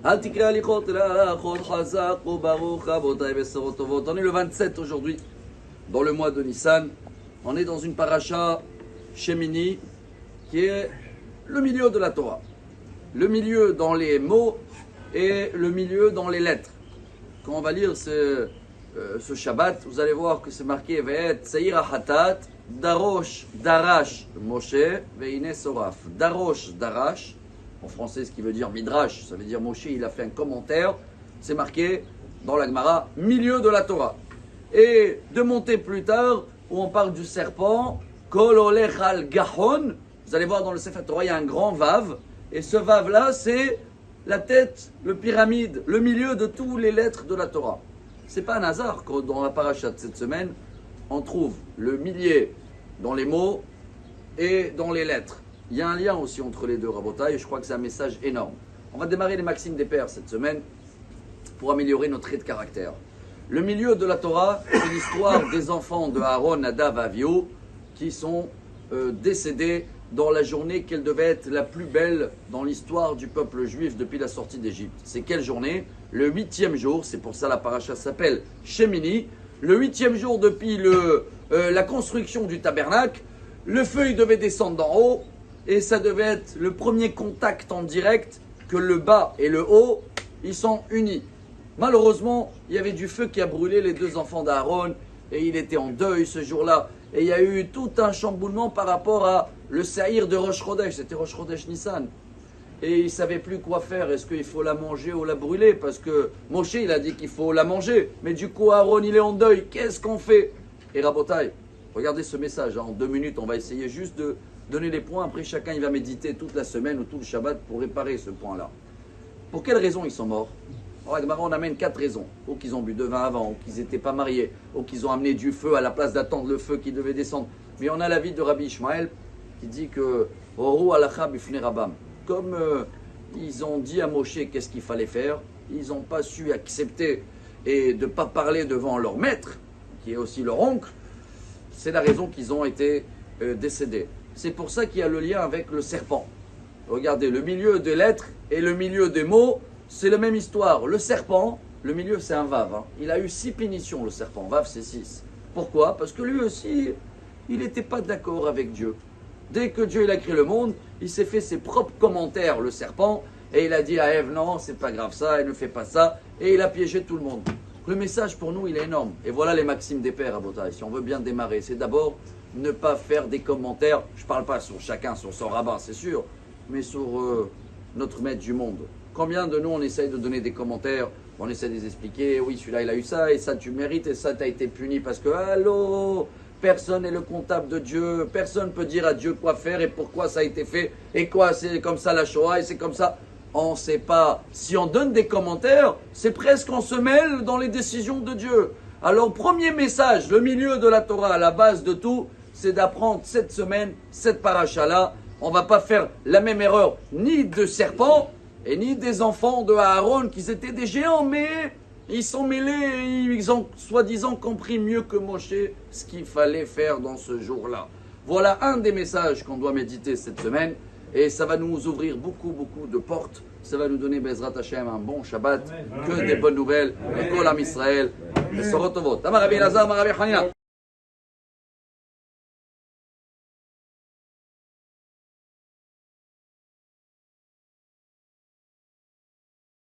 On est le 27 aujourd'hui, dans le mois de Nissan. On est dans une paracha Shemini qui est le milieu de la Torah. Le milieu dans les mots et le milieu dans les lettres. Quand on va lire ce Shabbat, vous allez voir que c'est marqué Ve'et Seir Hatat, Darosh, Darash, Moshe, Ve'ine Soraf. Darosh, Darash, en français ce qui veut dire Midrash, ça veut dire Moshe, il a fait un commentaire, c'est marqué dans la Gemara, milieu de la Torah. Et de monter plus tard, où on parle du serpent, Kol Olech al Gahon, vous allez voir dans le Sefer Torah, il y a un grand Vav, et ce Vav-là, c'est la tête, le pyramide, le milieu de toutes les lettres de la Torah. C'est pas un hasard que dans la paracha de cette semaine, on trouve le milieu dans les mots et dans les lettres. Il y a un lien aussi entre les deux, Rabotai, et je crois que c'est un message énorme. On va démarrer les maximes des pères cette semaine pour améliorer notre trait de caractère. Le milieu de la Torah, c'est l'histoire des enfants de Aaron, Nadav, Avihu, qui sont décédés dans la journée qu'elle devait être la plus belle dans l'histoire du peuple juif depuis la sortie d'Égypte. C'est quelle journée? Le 8e jour, c'est pour ça la paracha s'appelle Shemini. Le 8e jour depuis la construction du tabernacle, le feu il devait descendre d'en haut et ça devait être le premier contact en direct que le bas et le haut, ils sont unis. Malheureusement, il y avait du feu qui a brûlé les deux enfants d'Aaron et il était en deuil ce jour-là. Et il y a eu tout un chamboulement par rapport à le Saïr de Rosh Chodesh, c'était Rosh Chodesh Nissan. Et il ne savait plus quoi faire, est-ce qu'il faut la manger ou la brûler? Parce que Moshe, il a dit qu'il faut la manger. Mais du coup, Aaron, il est en deuil, qu'est-ce qu'on fait? Et Rabotai, regardez ce message, en 2 minutes, on va essayer juste de donner les points. Après, chacun, il va méditer toute la semaine ou tout le Shabbat pour réparer ce point-là. Pour quelles raisons ils sont morts? On amène 4 raisons. Ou qu'ils ont bu de vin avant, ou qu'ils n'étaient pas mariés, ou qu'ils ont amené du feu à la place d'attendre le feu qui devait descendre. Mais on a l'avis de Rabbi Ishmael qui dit que comme ils ont dit à Moshe qu'est-ce qu'il fallait faire, ils n'ont pas su accepter et de ne pas parler devant leur maître, qui est aussi leur oncle, c'est la raison qu'ils ont été décédés. C'est pour ça qu'il y a le lien avec le serpent. Regardez, le milieu des lettres et le milieu des mots, c'est la même histoire. Le serpent, le milieu c'est un Vav. Il a eu 6 punitions le serpent. Vav c'est 6. Pourquoi? Parce que lui aussi, il n'était pas d'accord avec Dieu. Dès que Dieu il a créé le monde, il s'est fait ses propres commentaires, le serpent, et il a dit à Ève, non, c'est pas grave ça, elle ne fait pas ça, et il a piégé tout le monde. Le message pour nous, il est énorme. Et voilà les maximes des pères à Botaï. Si on veut bien démarrer, c'est d'abord ne pas faire des commentaires, je ne parle pas sur chacun, sur son rabbin, c'est sûr, mais sur notre maître du monde. Combien de nous, on essaye de donner des commentaires, on essaie de les expliquer, oui, celui-là, il a eu ça, et ça, tu mérites, et ça, tu as été puni parce que, allô, personne n'est le comptable de Dieu, personne ne peut dire à Dieu quoi faire et pourquoi ça a été fait, et quoi, c'est comme ça la Shoah, et c'est comme ça. On ne sait pas. Si on donne des commentaires, c'est presque on se mêle dans les décisions de Dieu. Alors, premier message, le milieu de la Torah, à la base de tout, c'est d'apprendre cette semaine, cette paracha-là. On ne va pas faire la même erreur, ni de serpent, et ni des enfants de Aaron qui étaient des géants, mais ils sont mêlés, ils ont soi-disant compris mieux que Moshe ce qu'il fallait faire dans ce jour-là. Voilà un des messages qu'on doit méditer cette semaine, et ça va nous ouvrir beaucoup de portes. Ça va nous donner, Bezrat Hashem, un bon Shabbat, que des bonnes nouvelles, et Kol Am Israël, et Sorot Tovot. Tamar Rabbi Elazar, Rabbi Hanina.